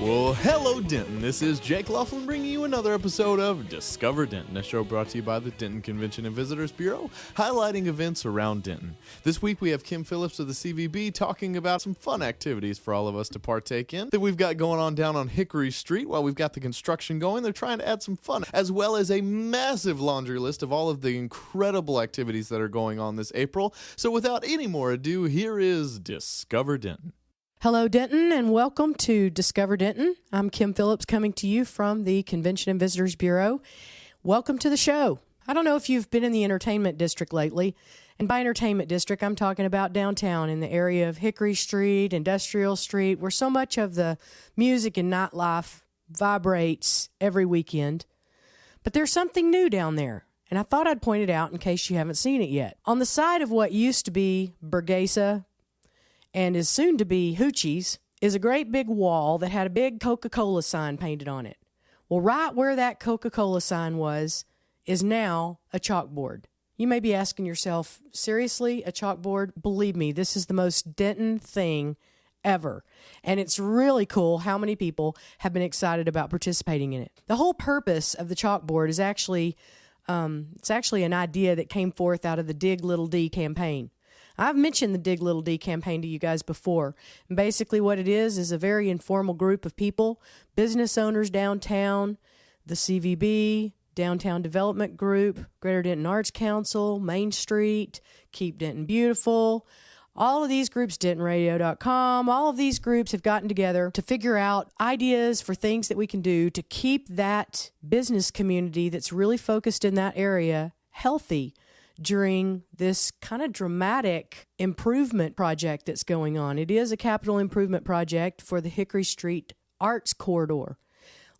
Well, hello, Denton. This is Jake Laughlin bringing you another episode of Discover Denton, a show brought to you by the Denton Convention and Visitors Bureau, highlighting events around Denton. This week, we have Kim Phillips of the CVB talking about some fun activities for all of us to partake in that we've got going on down on Hickory Street while we've got the construction going. They're trying to add some fun, as well as a massive laundry list of all of the incredible activities that are going on this April. So without any more ado, here is Discover Denton. Hello, Denton, and welcome to Discover Denton. I'm Kim Phillips coming to you from the Convention and Visitors Bureau. Welcome to the show. I don't know if you've been in the entertainment district lately, and by entertainment district, I'm talking about downtown in the area of Hickory Street, Industrial Street, where so much of the music and nightlife vibrates every weekend. But there's something new down there, and I thought I'd point it out in case you haven't seen it yet. On the side of what used to be Burgesa and is soon to be Hoochie's, is a great big wall that had a big Coca-Cola sign painted on it. Well, right where that Coca-Cola sign was is now a chalkboard. You may be asking yourself, seriously, a chalkboard? Believe me, this is the most Denton thing ever. And it's really cool how many people have been excited about participating in it. The whole purpose of the chalkboard is actually an idea that came forth out of the Dig Little D campaign. I've mentioned the Dig Little D campaign to you guys before. And basically what it is a very informal group of people, business owners downtown, the CVB, Downtown Development Group, Greater Denton Arts Council, Main Street, Keep Denton Beautiful. All of these groups, DentonRadio.com, all of these groups have gotten together to figure out ideas for things that we can do to keep that business community that's really focused in that area healthy during this kind of dramatic improvement project that's going on. It is a capital improvement project for the Hickory Street Arts Corridor.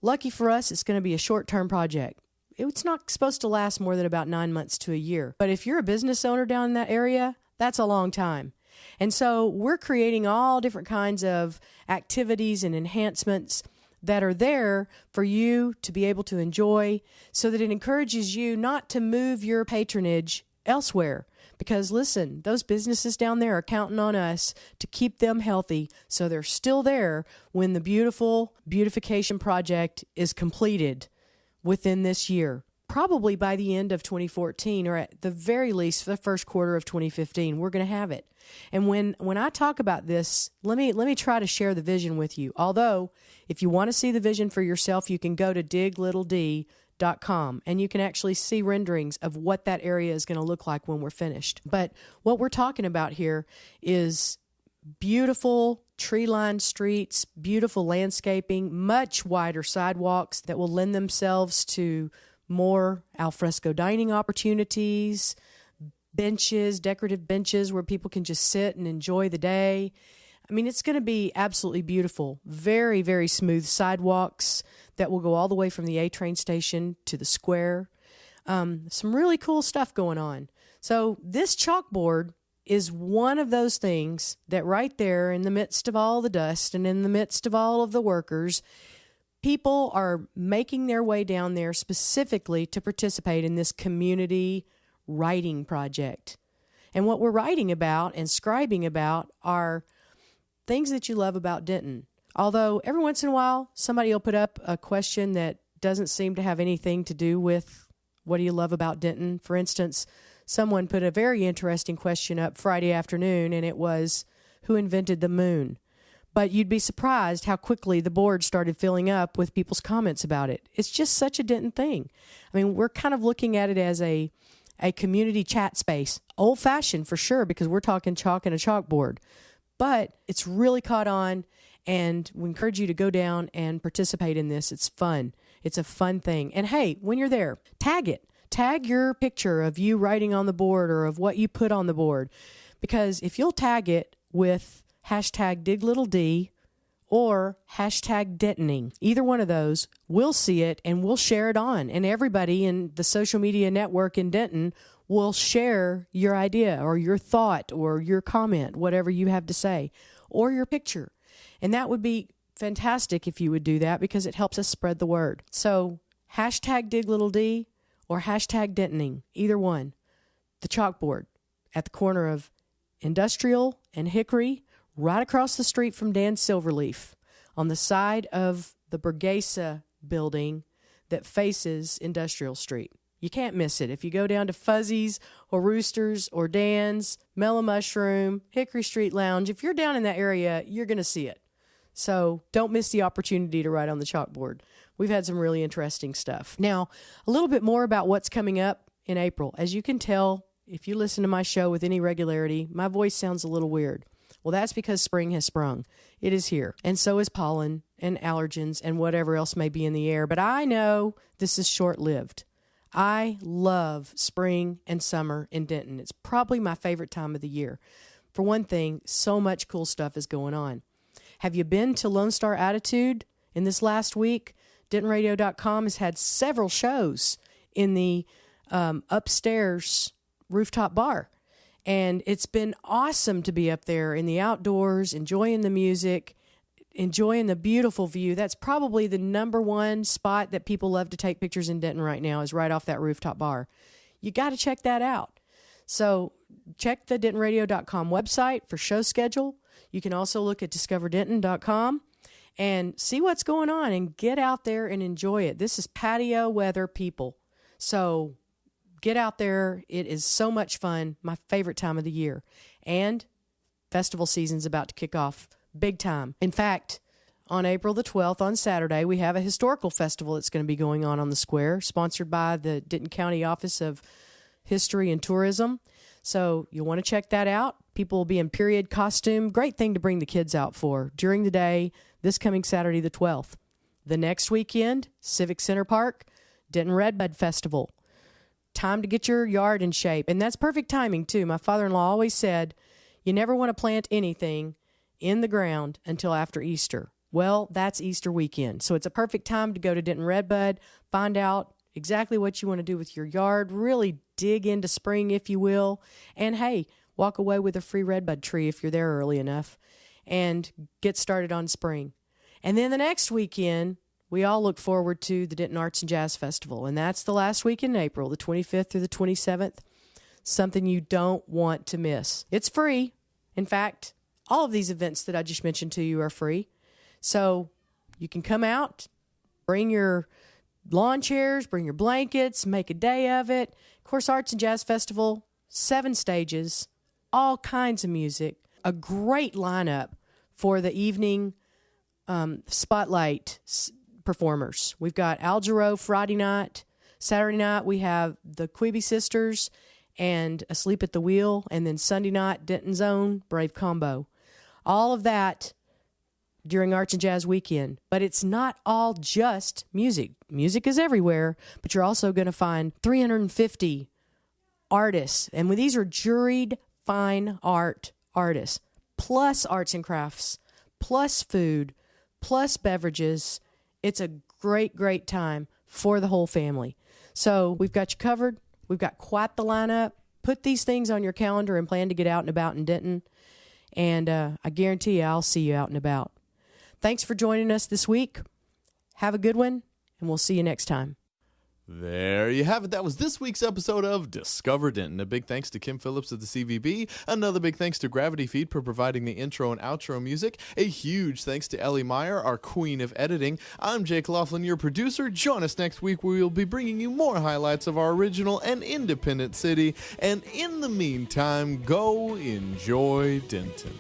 Lucky for us, it's going to be a short-term project. It's not supposed to last more than about 9 months to a year. But if you're a business owner down in that area, that's a long time. And so we're creating all different kinds of activities and enhancements that are there for you to be able to enjoy so that it encourages you not to move your patronage elsewhere. Because listen, those businesses down there are counting on us to keep them healthy so they're still there when the beautiful beautification project is completed within this year. Probably by the end of 2014 or at the very least the first quarter of 2015, we're going to have it. And when I talk about this, let me try to share the vision with you. Although, if you want to see the vision for yourself, you can go to diglittled.com and you can actually see renderings of what that area is going to look like when we're finished. But what we're talking about here is beautiful tree-lined streets, beautiful landscaping, much wider sidewalks that will lend themselves to more alfresco dining opportunities, benches, decorative benches where people can just sit and enjoy the day. I mean, it's going to be absolutely beautiful. Very, very smooth sidewalks that will go all the way from the A train station to the square. Some really cool stuff going on. So this chalkboard is one of those things that right there in the midst of all the dust and in the midst of all of the workers, people are making their way down there specifically to participate in this community writing project. And what we're writing about and scribing about are things that you love about Denton. Although every once in a while, somebody will put up a question that doesn't seem to have anything to do with what do you love about Denton. For instance, someone put a very interesting question up Friday afternoon, and it was, who invented the moon? But you'd be surprised how quickly the board started filling up with people's comments about it. It's just such a Denton thing. I mean, we're kind of looking at it as a community chat space. Old-fashioned for sure, because we're talking chalk and a chalkboard. But it's really caught on, and we encourage you to go down and participate in this. It's fun. It's a fun thing. And hey, when you're there, tag it. Tag your picture of you writing on the board or of what you put on the board. Because if you'll tag it with hashtag DigLittleD or hashtag Dentoning, either one of those, we'll see it and we'll share it on. And everybody in the social media network in Denton will share your idea or your thought or your comment, whatever you have to say, or your picture. And that would be fantastic if you would do that because it helps us spread the word. So hashtag DigLittleD or hashtag Dentoning, either one. The chalkboard at the corner of Industrial and Hickory, right across the street from Dan Silverleaf on the side of the Burgesa building that faces Industrial Street. You can't miss it. If you go down to Fuzzy's or Rooster's or Dan's, Mellow Mushroom, Hickory Street Lounge, if you're down in that area, you're going to see it. So don't miss the opportunity to write on the chalkboard. We've had some really interesting stuff. Now, a little bit more about what's coming up in April. As you can tell, if you listen to my show with any regularity, my voice sounds a little weird. Well, that's because spring has sprung. It is here. And so is pollen and allergens and whatever else may be in the air. But I know this is short-lived. I love spring and summer in Denton. It's probably my favorite time of the year. For one thing, so much cool stuff is going on. Have you been to Lone Star Attitude in this last week? DentonRadio.com has had several shows in the upstairs rooftop bar. And it's been awesome to be up there in the outdoors, enjoying the music, enjoying the beautiful view. That's probably the number one spot that people love to take pictures in Denton right now, is right off that rooftop bar. You got to check that out. So check the DentonRadio.com website for show schedule. You can also look at DiscoverDenton.com and see what's going on and get out there and enjoy it. This is patio weather, people. So get out there. It is so much fun. My favorite time of the year. And festival season's about to kick off big time. In fact, on April the 12th, on Saturday, we have a historical festival that's going to be going on the square, sponsored by the Denton County Office of History and Tourism. So you'll want to check that out. People will be in period costume. Great thing to bring the kids out for during the day, this coming Saturday the 12th. The next weekend, Civic Center Park, Denton Redbud Festival. Time to get your yard in shape. And that's perfect timing, too. My father-in-law always said, you never want to plant anything in the ground until after Easter. Well, that's Easter weekend. So it's a perfect time to go to Denton Redbud, find out exactly what you want to do with your yard, really dig into spring, if you will. And hey, walk away with a free redbud tree if you're there early enough, and get started on spring. And then the next weekend, we all look forward to the Denton Arts and Jazz Festival, and that's the last week in April, the 25th through the 27th. Something you don't want to miss. It's free. In fact, all of these events that I just mentioned to you are free. So you can come out, bring your lawn chairs, bring your blankets, make a day of it. Of course, Arts and Jazz Festival, 7 stages, all kinds of music, a great lineup for the evening spotlight performers. We've got Al Jarreau Friday night. Saturday night, we have the Queeby Sisters and Asleep at the Wheel. And then Sunday night, Denton's Own Brave Combo. All of that during Arts and Jazz Weekend. But it's not all just music. Music is everywhere, but you're also going to find 350 artists. And these are juried fine art artists, plus arts and crafts, plus food, plus beverages. It's a great, great time for the whole family. So we've got you covered. We've got quite the lineup. Put these things on your calendar and plan to get out and about in Denton. And I guarantee you I'll see you out and about. Thanks for joining us this week. Have a good one, and we'll see you next time. There you have it. That was this week's episode of Discover Denton. A big thanks to Kim Phillips of the CVB. Another big thanks to Gravity Feed for providing the intro and outro music. A huge thanks to Ellie Meyer, our queen of editing. I'm Jake Laughlin, your producer. Join us next week where we'll be bringing you more highlights of our original and independent city. And in the meantime, go enjoy Denton.